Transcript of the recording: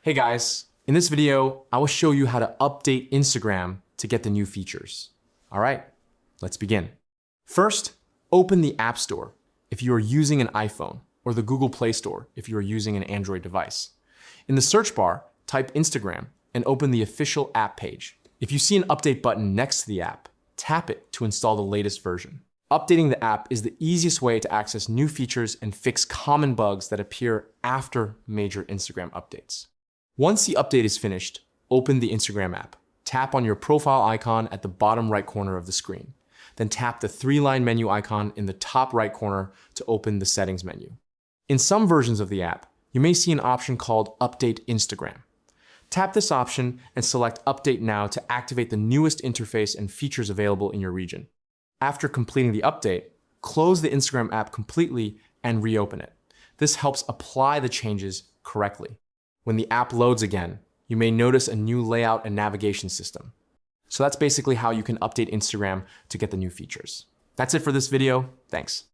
Hey guys, in this video, I will show you how to update Instagram to get the new features. All right, let's begin. First, open the App Store if you are using an iPhone, or the Google Play Store if you are using an Android device. In the search bar, type Instagram and open the official app page. If you see an update button next to the app, tap it to install the latest version. Updating the app is the easiest way to access new features and fix common bugs that appear after major Instagram updates. Once the update is finished, open the Instagram app. Tap on your profile icon at the bottom right corner of the screen. Then tap the three-line menu icon in the top right corner to open the settings menu. In some versions of the app, you may see an option called Update Instagram. Tap this option and select Update Now to activate the newest interface and features available in your region. After completing the update, close the Instagram app completely and reopen it. This helps apply the changes correctly. When the app loads again, you may notice a new layout and navigation system. So that's basically how you can update Instagram to get the new features. That's it for this video. Thanks.